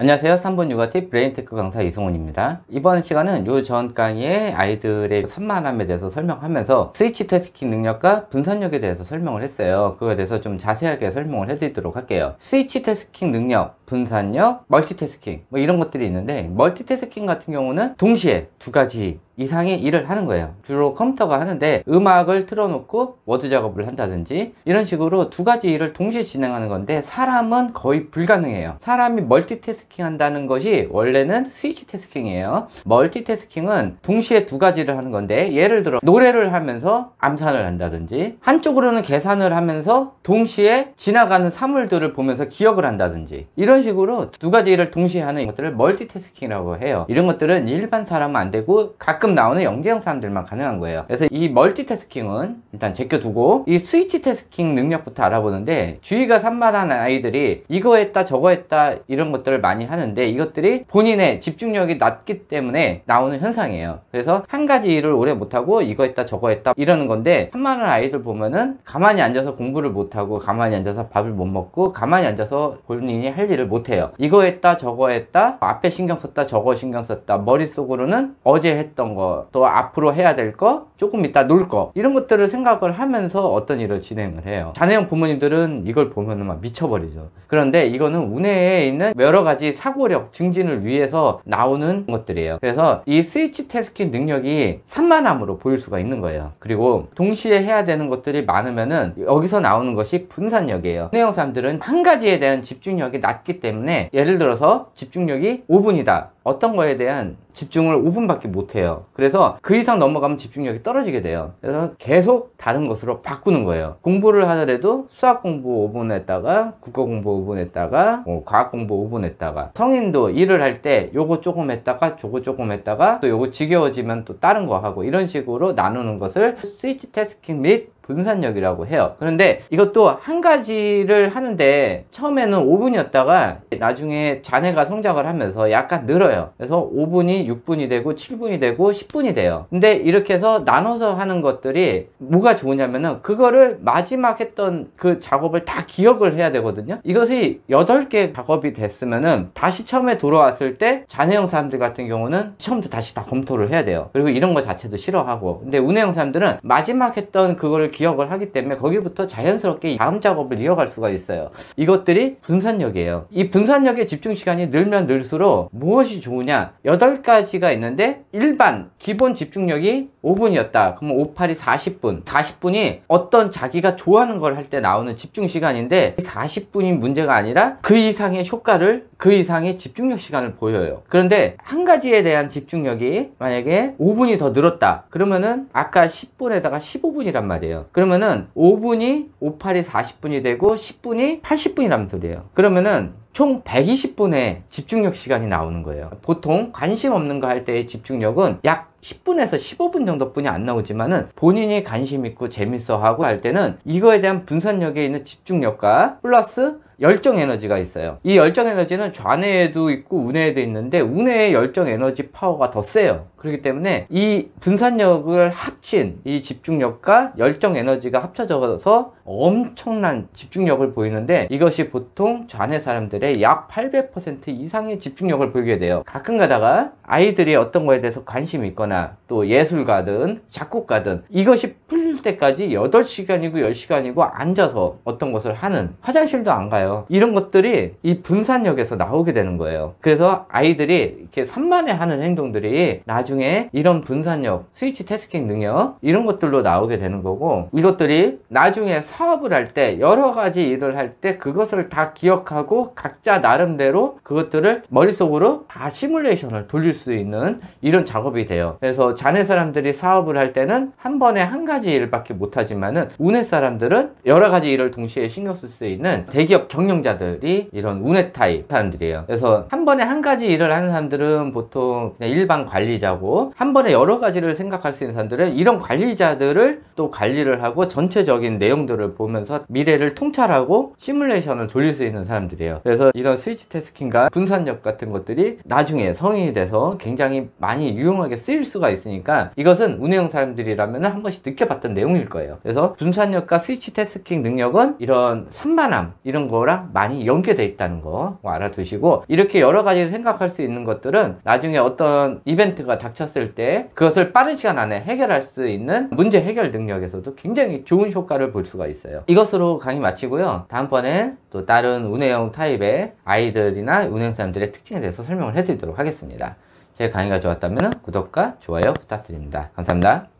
안녕하세요. 3분 육아팁 브레인테크 강사 이승훈입니다. 이번 시간은 전 강의에 아이들의 산만함에 대해서 설명하면서 스위치 태스킹 능력과 분산력에 대해서 설명을 했어요. 그거에 대해서 좀 자세하게 설명을 해드리도록 할게요. 스위치 태스킹 능력, 분산력, 멀티태스킹 이런 것들이 있는데, 멀티태스킹 같은 경우는 동시에 두 가지 이상의 일을 하는 거예요. 주로 컴퓨터가 하는데 음악을 틀어놓고 워드 작업을 한다든지 이런 식으로 두 가지 일을 동시에 진행하는 건데, 사람은 거의 불가능해요. 사람이 멀티태스킹 한다는 것이 원래는 스위치 태스킹이에요. 멀티태스킹은 동시에 두 가지를 하는 건데, 예를 들어 노래를 하면서 암산을 한다든지, 한쪽으로는 계산을 하면서 동시에 지나가는 사물들을 보면서 기억을 한다든지, 이런 식으로 두 가지 일을 동시에 하는 것들을 멀티태스킹이라고 해요. 이런 것들은 일반 사람은 안 되고 가끔 나오는 영재형 사람들만 가능한 거예요. 그래서 이 멀티태스킹은 일단 제껴두고, 이 스위치 태스킹 능력부터 알아보는데, 주의가 산만한 아이들이 이거 했다 저거 했다 이런 것들을 많이 하는데, 이것들이 본인의 집중력이 낮기 때문에 나오는 현상이에요. 그래서 한 가지 일을 오래 못하고 이거 했다 저거 했다 이러는 건데, 산만한 아이들 보면은 가만히 앉아서 공부를 못하고, 가만히 앉아서 밥을 못 먹고, 가만히 앉아서 본인이 할 일을 못해요. 이거 했다 저거 했다, 앞에 신경 썼다 저거 신경 썼다, 머릿속으로는 어제 했던 거, 또 앞으로 해야 될 거, 조금 이따 놀 거, 이런 것들을 생각을 하면서 어떤 일을 진행을 해요. 자녀형 부모님들은 이걸 보면은 막 미쳐버리죠. 그런데 이거는 우뇌에 있는 여러 가지 사고력 증진을 위해서 나오는 것들이에요. 그래서 이 스위치 태스킹 능력이 산만함으로 보일 수가 있는 거예요. 그리고 동시에 해야 되는 것들이 많으면은 여기서 나오는 것이 분산력이에요. 우뇌형 사람들은 한 가지에 대한 집중력이 낮기 때문에, 예를 들어서 집중력이 5분이다. 어떤 거에 대한 집중을 5분밖에 못해요. 그래서 그 이상 넘어가면 집중력이 떨어지게 돼요. 그래서 계속 다른 것으로 바꾸는 거예요. 공부를 하더라도 수학 공부 5분 했다가, 국어 공부 5분 했다가, 과학 공부 5분 했다가, 성인도 일을 할 때 요거 조금 했다가 저거 조금 했다가, 또 요거 지겨워지면 또 다른 거 하고, 이런 식으로 나누는 것을 스위치 태스킹 및 분산력이라고 해요. 그런데 이것도 한 가지를 하는데 처음에는 5분이었다가 나중에 자네가 성장을 하면서 약간 늘어요. 그래서 5분이 6분이 되고 7분이 되고 10분이 돼요. 근데 이렇게 해서 나눠서 하는 것들이 뭐가 좋으냐면은, 그거를 마지막 했던 그 작업을 다 기억을 해야 되거든요. 이것이 8개 작업이 됐으면은 다시 처음에 돌아왔을 때 자네형 사람들 같은 경우는 처음부터 다시 다 검토를 해야 돼요. 그리고 이런 거 자체도 싫어하고. 근데 우뇌형 사람들은 마지막 했던 그거를 기억을 하기 때문에 거기부터 자연스럽게 다음 작업을 이어갈 수가 있어요. 이것들이 분산력이에요. 이 분산력의 집중 시간이 늘면 늘수록 무엇이 좋으냐, 8가지가 있는데, 일반 기본 집중력이 5분이었다 그러면 5, 8이 40분. 40분이 어떤 자기가 좋아하는 걸 할 때 나오는 집중 시간인데, 40분이 문제가 아니라 그 이상의 효과를, 그 이상의 집중력 시간을 보여요. 그런데 한 가지에 대한 집중력이 만약에 5분이 더 늘었다 그러면은 아까 10분에다가 15분이란 말이에요. 그러면은 5분이 5, 8이 40분이 되고 10분이 80분이란 소리예요. 그러면은 총 120분의 집중력 시간이 나오는 거예요. 보통 관심 없는 거 할 때의 집중력은 약 10분에서 15분 정도뿐이 안 나오지만은, 본인이 관심 있고 재밌어 하고 할 때는 이거에 대한 분산력에 있는 집중력과 플러스 열정 에너지가 있어요. 이 열정 에너지는 좌뇌에도 있고 우뇌에도 있는데, 우뇌의 열정 에너지 파워가 더 세요. 그렇기 때문에 이 분산력을 합친 이 집중력과 열정 에너지가 합쳐져서 엄청난 집중력을 보이는데, 이것이 보통 좌뇌 사람들의 약 800% 이상의 집중력을 보이게 돼요. 가끔 가다가 아이들이 어떤 거에 대해서 관심이 있거나, 또 예술가든 작곡가든, 이것이 풀릴 때까지 8시간이고 10시간이고 앉아서 어떤 것을 하는, 화장실도 안 가요. 이런 것들이 이 분산력에서 나오게 되는 거예요. 그래서 아이들이 이렇게 산만해하는 행동들이 나중에 이런 분산력, 스위치 태스킹 능력, 이런 것들로 나오게 되는 거고, 이것들이 나중에 사업을 할 때, 여러 가지 일을 할 때 그것을 다 기억하고 각자 나름대로 그것들을 머릿속으로 다 시뮬레이션을 돌릴 수 있는 이런 작업이 돼요. 그래서 자네 사람들이 사업을 할 때는 한 번에 한 가지 일밖에 못하지만은, 우뇌 사람들은 여러 가지 일을 동시에 신경 쓸 수 있는 대기업 경영자들이 이런 우뇌 타입 사람들이에요. 그래서 한 번에 한 가지 일을 하는 사람들은 보통 그냥 일반 관리자고 하고 한 번에 여러 가지를 생각할 수 있는 사람들은 이런 관리자들을 또 관리를 하고 전체적인 내용들을 보면서 미래를 통찰하고 시뮬레이션을 돌릴 수 있는 사람들이에요. 그래서 이런 스위치 태스킹과 분산력 같은 것들이 나중에 성인이 돼서 굉장히 많이 유용하게 쓰일 수가 있으니까 이것은 운영 사람들이라면 한 번씩 느껴봤던 내용일 거예요. 그래서 분산력과 스위치 태스킹 능력은 이런 산만함 이런 거랑 많이 연계되어 있다는 거 알아두시고, 이렇게 여러 가지 생각할 수 있는 것들은 나중에 어떤 이벤트가 닥쳤을 때 그것을 빠른 시간 안에 해결할 수 있는 문제 해결 능력에서도 굉장히 좋은 효과를 볼 수가 있어요. 이것으로 강의 마치고요. 다음번에 또 다른 운영 타입의 아이들이나 운영 사람들의 특징에 대해서 설명을 해드리도록 하겠습니다. 제 강의가 좋았다면 구독과 좋아요 부탁드립니다. 감사합니다.